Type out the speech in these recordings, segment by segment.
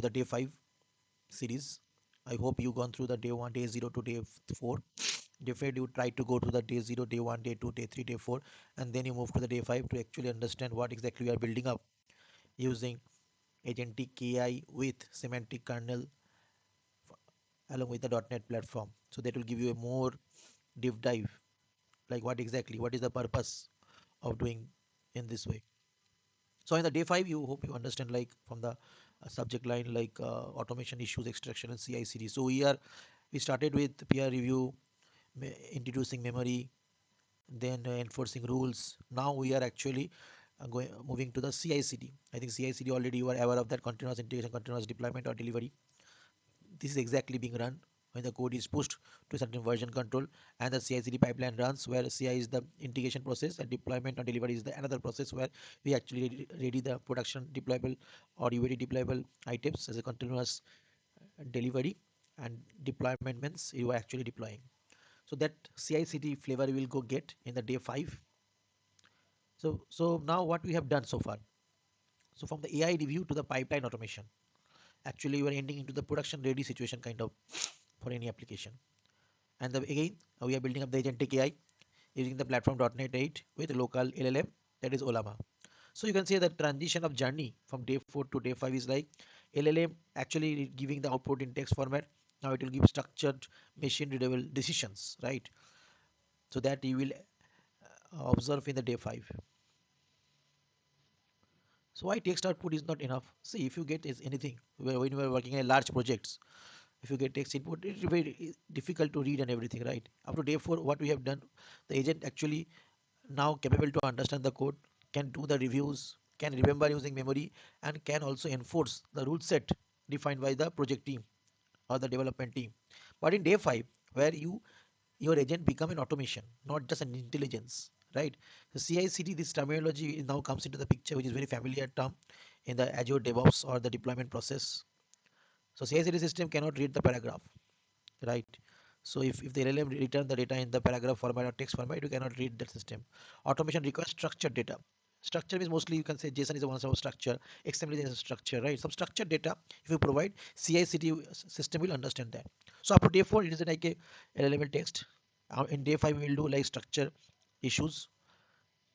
the day 5 series. I hope you gone through the day 1, day 0 to day 4. Definitely you try to go to the day 0, day 1, day 2, day 3, day 4, and then you move to the day 5 to actually understand what exactly we are building up using Agentic AI with Semantic Kernel along with the .NET platform. So that will give you a more deep dive, like what is the purpose of doing in this way. So in the day 5, you hope you understand like from the subject line like automation issues, extraction and CI/CD. So we started with peer review, introducing memory, then enforcing rules. Now we are actually moving to the CI/CD. I think CI/CD already you are aware of that, continuous integration, continuous deployment or delivery. This is exactly being run when the code is pushed to a certain version control and the CI/CD pipeline runs, where CI is the integration process and deployment or delivery is the another process where we actually ready the production deployable or UAT deployable items as a continuous delivery, and deployment means you are actually deploying. So that CI/CD flavor we will go get in the day 5. So now what we have done so far. So from the AI review to the pipeline automation, actually you are ending into the production ready situation kind of for any application. And again, we are building up the agentic AI using the platform .NET 8 with local LLM, that is Ollama. So you can say the transition of journey from day 4 to day 5 is like LLM actually giving the output in text format. Now it will give structured machine readable decisions, right? So that you will observe in the day 5. So why text output is not enough? See, if you get is anything when you are working in large projects, if you get text input, it's very difficult to read and everything, right? After day 4, what we have done, the agent actually now capable to understand the code, can do the reviews, can remember using memory, and can also enforce the rule set defined by the project team or the development team. But in day 5, where your agent become an automation, not just an intelligence, right? So CI/CD, this terminology now comes into the picture, which is very familiar term in the Azure DevOps or the deployment process. So CI/CD system cannot read the paragraph, right? So if the LLM return the data in the paragraph format or text format, you cannot read that system. Automation requires structured data. Structure is mostly, you can say JSON is a one sort of structure, XML is a structure, right? Some structured data if you provide, CI/CD system will understand that. So up to day 4, it is like a LLM text. In day 5, we will do like structure issues.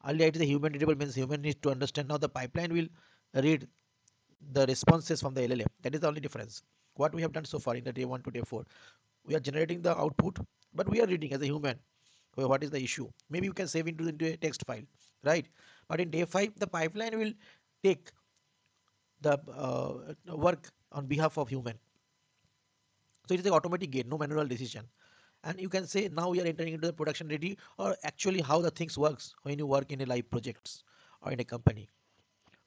Earlier it is a human readable, means human needs to understand. Now the pipeline will read the responses from the LLM. That is the only difference. What we have done so far in the day 1 to day 4, we are generating the output, but we are reading as a human. Well, what is the issue? Maybe you can save into a text file, right? But in day 5, the pipeline will take the work on behalf of human. So it is an automatic gate, no manual decision. And you can say now we are entering into the production ready, or actually how the things works when you work in a live projects or in a company.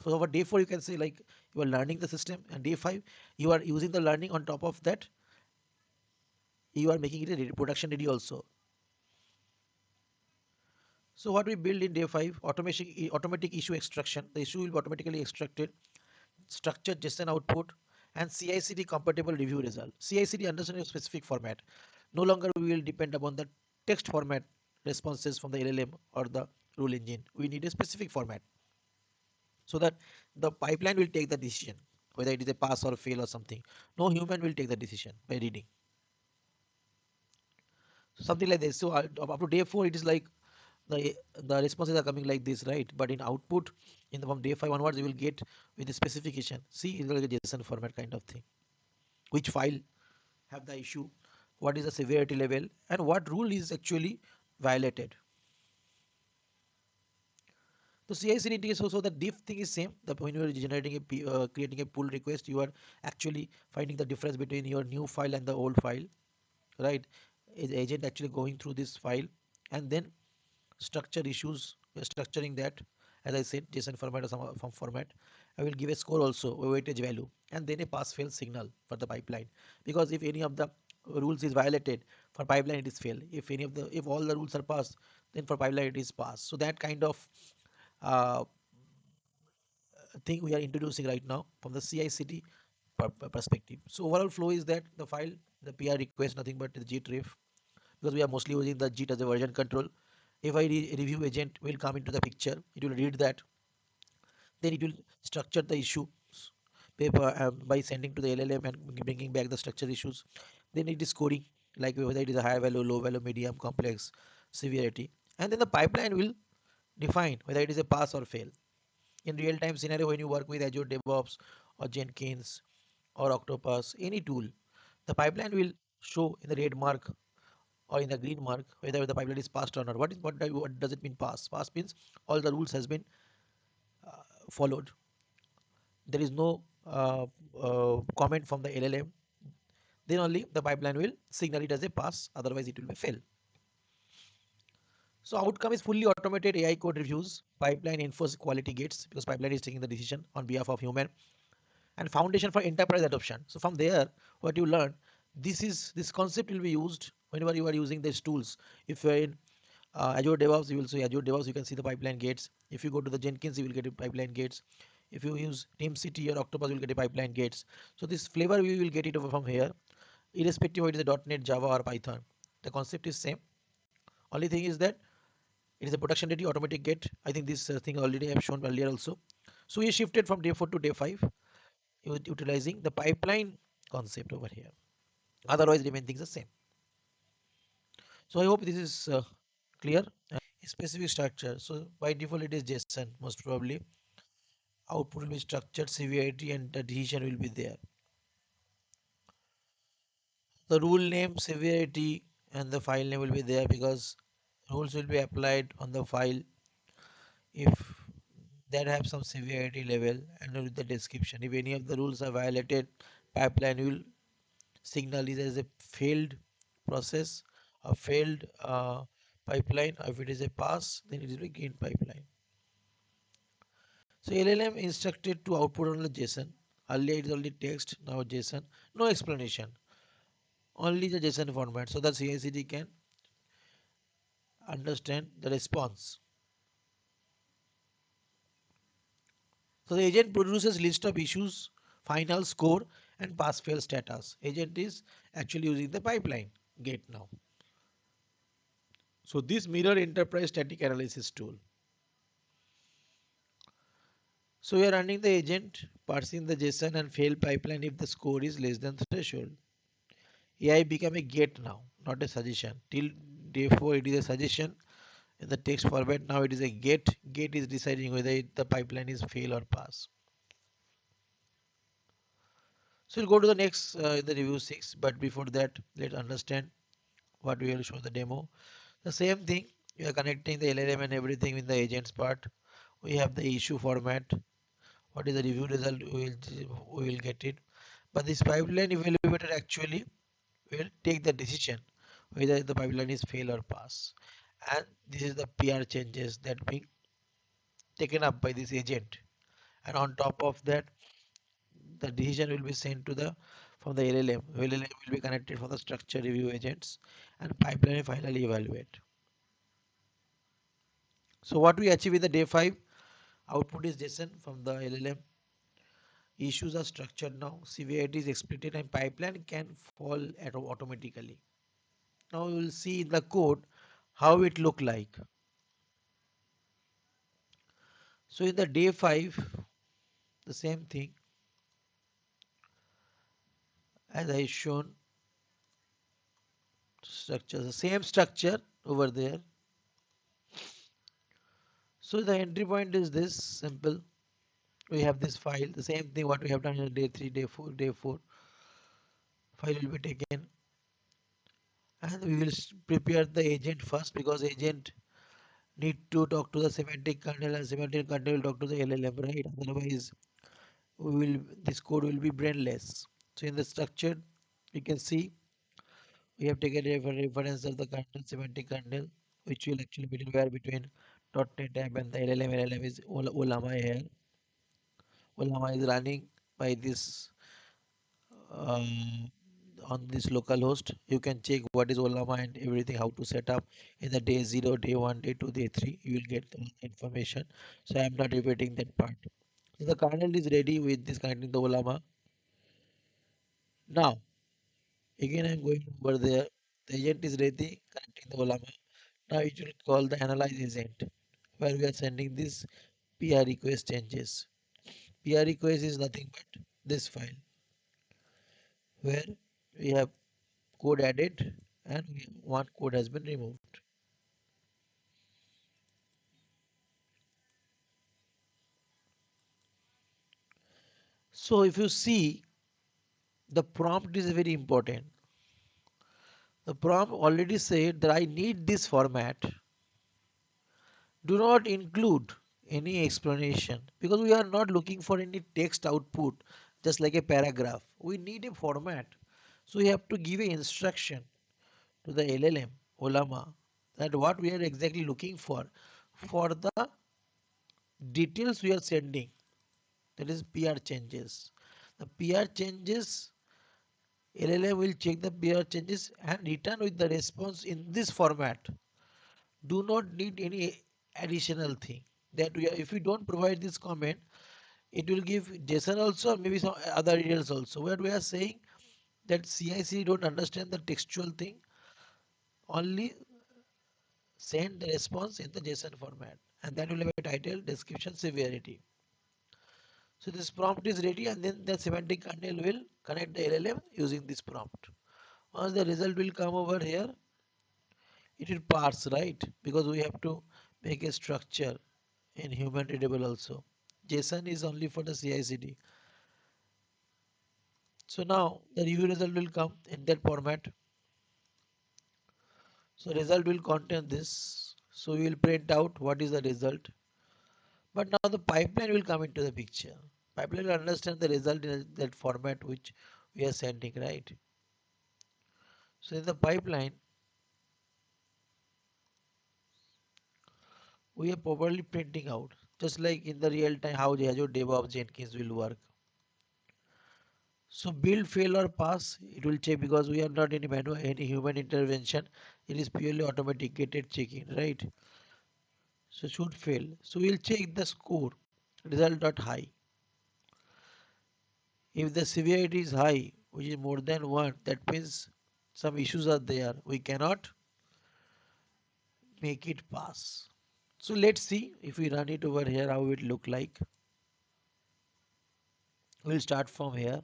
So over day 4, you can say like you are learning the system, and day 5, you are using the learning. On top of that, you are making it a production ready also. So what we build in day 5, automatic issue extraction. The issue will be automatically extracted, structured JSON output, and CI/CD compatible review result. CI/CD understands a specific format. No longer we will depend upon the text format responses from the LLM or the rule engine. We need a specific format so that the pipeline will take the decision, whether it is a pass or fail or something. No human will take the decision by reading. So something like this. So up to day 4, it is like the responses are coming like this, right? But in output, from day 5 onwards, you will get with the specification. See, it's like a JSON format kind of thing. Which file have the issue? What is the severity level? And what rule is actually violated? So CI/CD indicates also the diff thing is same. That when you are generating creating a pull request, you are actually finding the difference between your new file and the old file, right? Is agent actually going through this file and then structure issues, we are structuring that, as I said, JSON format or some format. I will give a score also, a weightage value, and then a pass fail signal for the pipeline, because if any of the rules is violated, for pipeline it is fail. If all the rules are passed, then for pipeline it is pass. So that kind of uh, thing we are introducing right now from the CI/CD perspective. So overall flow is that the file, the PR request, nothing but the git ref, because we are mostly using the git as a version control. If I review agent will come into the picture, it will read that, then it will structure the issues, paper by sending to the LLM and bringing back the structure issues. Then it is coding, like whether it is a high value, low value, medium, complex, severity, and then the pipeline will define whether it is a pass or fail. In real time scenario, when you work with Azure DevOps or Jenkins or Octopus, any tool, the pipeline will show in the red mark or in the green mark whether the pipeline is passed or not. What does it mean pass? Pass means all the rules has been followed. There is no comment from the LLM. Then only the pipeline will signal it as a pass, otherwise it will be fail. So outcome is fully automated AI code reviews, pipeline enforce quality gates because pipeline is taking the decision on behalf of human, and foundation for enterprise adoption. So from there, what you learn, this concept will be used whenever you are using these tools. If you are in Azure DevOps, you will see Azure DevOps, you can see the pipeline gates. If you go to the Jenkins, you will get a pipeline gates. If you use TeamCity or Octopus, you will get a pipeline gates. So this flavor we will get it over from here, irrespective of it is a .NET, Java or Python. The concept is same. Only thing is that it is a production ready automatic gate. I think this thing already I have shown earlier also. So we shifted from day 4 to day 5, utilizing the pipeline concept over here. Otherwise, remain things the same. So I hope this is clear. Specific structure. So by default, it is JSON most probably. Output will be structured, severity, and the decision will be there. The rule name, severity, and the file name will be there because rules will be applied on the file if that have some severity level, and with the description. If any of the rules are violated, pipeline will signal it as a failed process, a failed pipeline. If it is a pass, then it is a gain pipeline. So LLM instructed to output only JSON. Earlier it is only text, now JSON. No explanation, only the JSON format, so that CI/CD can understand the response. So the agent produces list of issues, final score, and pass fail status. Agent is actually using the pipeline gate now. So this mirror enterprise static analysis tool. So we are running the agent, parsing the JSON and fail pipeline if the score is less than threshold. AI become a gate now, not a suggestion. Till day 4 it is a suggestion in the text format. Now it is a gate. Gate is deciding whether the pipeline is fail or pass. So we'll go to the next in the review 6, but before that let's understand what we will show the demo. The same thing, we are connecting the LLM and everything in the agents part. We have the issue format. What is the review result? We will get it. But this pipeline evaluator actually will take the decision whether the pipeline is fail or pass. And this is the PR changes that being taken up by this agent. And on top of that, the decision will be sent to the from the LLM. LLM will be connected from the structure review agents and pipeline finally evaluate. So what we achieve in the day 5, output is JSON from the LLM. Issues are structured now, severity is explicit, and pipeline can fall automatically. Now we will see in the code how it look like. So in the day 5, the same thing as I shown, structure, the same structure over there. So the entry point is this simple. We have this file, the same thing what we have done in day 3, day 4, day 4. File will be taken and we will prepare the agent first because agent need to talk to the semantic kernel and semantic kernel will talk to the LLM, right? Otherwise, this code will be brainless. So in the structure, you can see we have taken a reference of the kernel, semantic kernel, which will actually be middleware between .NET app and the LLM. LLM is Ollama here. Ollama is running by this on this local host. You can check what is Ollama and everything, how to set up in the day 0, day 1, day 2, day 3. You will get all the information. So I am not repeating that part. So the kernel is ready with this connecting the Ollama. Now, again I am going over there. The agent is ready connecting the Ollama. Now it will call the analyze agent where we are sending this PR request changes. PR request is nothing but this file where we have code added and one code has been removed. So if you see, the prompt is very important. The prompt already said that I need this format. Do not include any explanation because we are not looking for any text output just like a paragraph. We need a format. So we have to give a instruction to the LLM, Ollama, that what we are exactly looking for the details we are sending, that is PR changes. The PR changes, LLM will check the PR changes and return with the response in this format. Do not need any additional thing that if we don't provide this comment, it will give JSON also, maybe some other details also, where we are saying that CIC don't understand the textual thing, only send the response in the JSON format, and that will have a title, description, severity. So this prompt is ready, and then the semantic kernel will connect the LLM using this prompt. Once the result will come over here, it will parse, right? Because we have to make a structure in human readable also. JSON is only for the CI/CD. So now the review result will come in that format. So result will contain this. So we will print out what is the result. But now the pipeline will come into the picture. Pipeline will understand the result in that format which we are sending, right? So in the pipeline, we are properly printing out, just like in the real time how the Azure DevOps Jenkins will work. So build, fail or pass, it will check because we are not any manual, any human intervention. It is purely automated checking, right? So should fail. So we'll check the score, result dot high. If the severity is high, which is more than 1, that means some issues are there. We cannot make it pass. So let's see if we run it over here, how it look like. We'll start from here,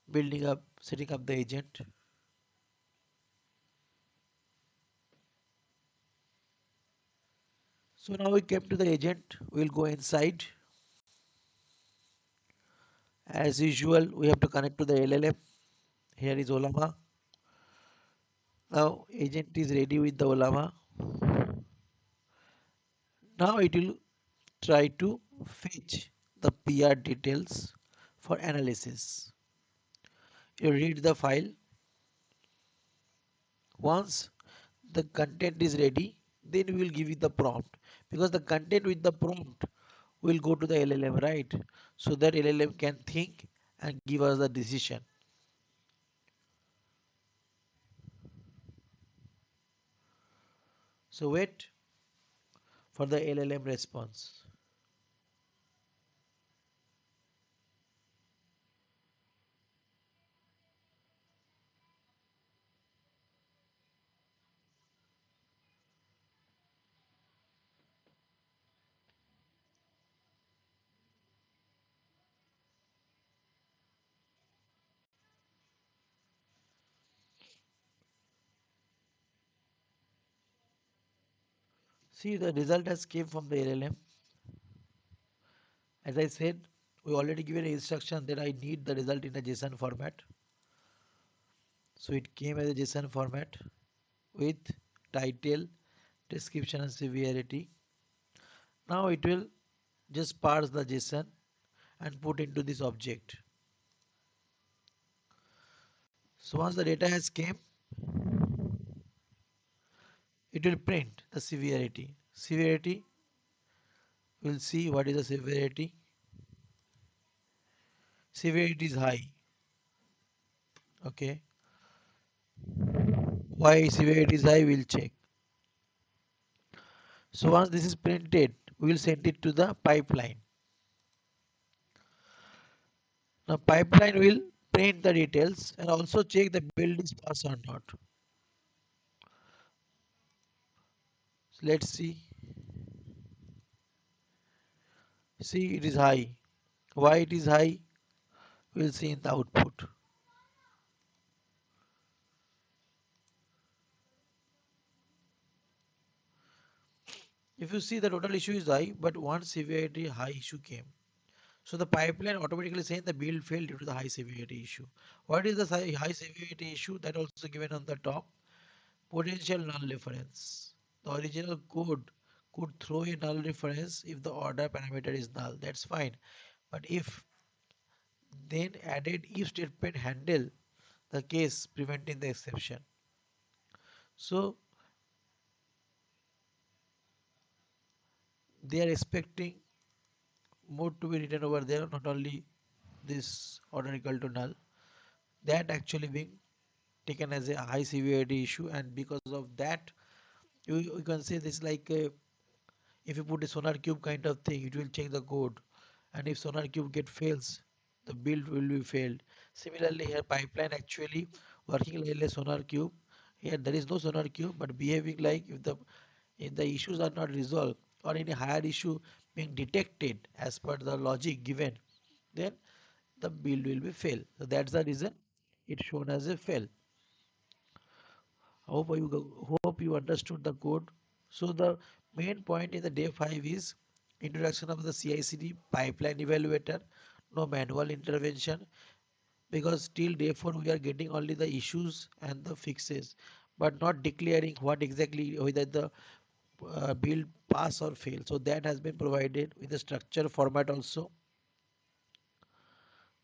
building up, setting up the agent. So now we came to the agent. We'll go inside. As usual, we have to connect to the LLM. Here is Ollama. Now agent is ready with the Ollama. Now it will try to fetch the PR details for analysis. You read the file. Once the content is ready, then we will give you the prompt, because the content with the prompt will go to the LLM, right? So that LLM can think and give us the decision. So wait for the LLM response. See, the result has came from the LLM. As I said, we already given an instruction that I need the result in a JSON format. So it came as a JSON format with title, description and severity. Now it will just parse the JSON and put into this object. So once the data has came, it will print the severity. Severity, we'll see what is the severity. Severity is high. Okay. Why severity is high, we'll check. So once this is printed, we will send it to the pipeline. Now pipeline will print the details and also check the build is passed or not. So let's see. See, it is high. Why it is high? We'll see in the output. If you see the total issue is high, but one severity high issue came. So the pipeline automatically saying the build failed due to the high severity issue. What is the high severity issue? That also given on the top. Potential null reference. The original code could throw a null reference if the order parameter is null. That's fine. But if then added if statement handle the case preventing the exception. So they are expecting mode to be written over there, not only this order equal to null. That actually being taken as a high severity issue, and because of that you can say this like a, if you put a sonar cube kind of thing, it will check the code, and if sonar cube get fails, the build will be failed. Similarly here pipeline actually working like a sonar cube. Here there is no sonar cube but behaving like if the issues are not resolved or any higher issue being detected as per the logic given, then the build will be fail. So that's the reason it's shown as a fail. Hope you understood the code. So the main point in the day 5 is introduction of the CI/CD pipeline evaluator, no manual intervention, because till day 4 we are getting only the issues and the fixes, but not declaring what exactly whether the build pass or fail. So that has been provided with the structure format also.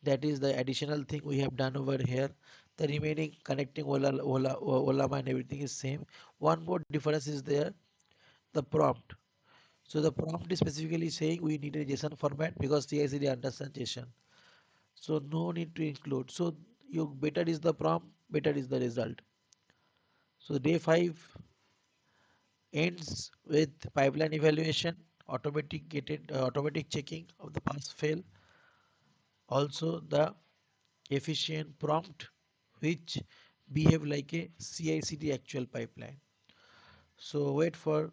That is the additional thing we have done over here. The remaining connecting Ollama and everything is same. One more difference is there, the prompt. So the prompt is specifically saying we need a JSON format because CI/CD understands JSON. So no need to include. So you better is the prompt, better is the result. So day 5 ends with pipeline evaluation, automatic checking of the pass fail, also the efficient prompt which behave like a CI/CD actual pipeline. So wait for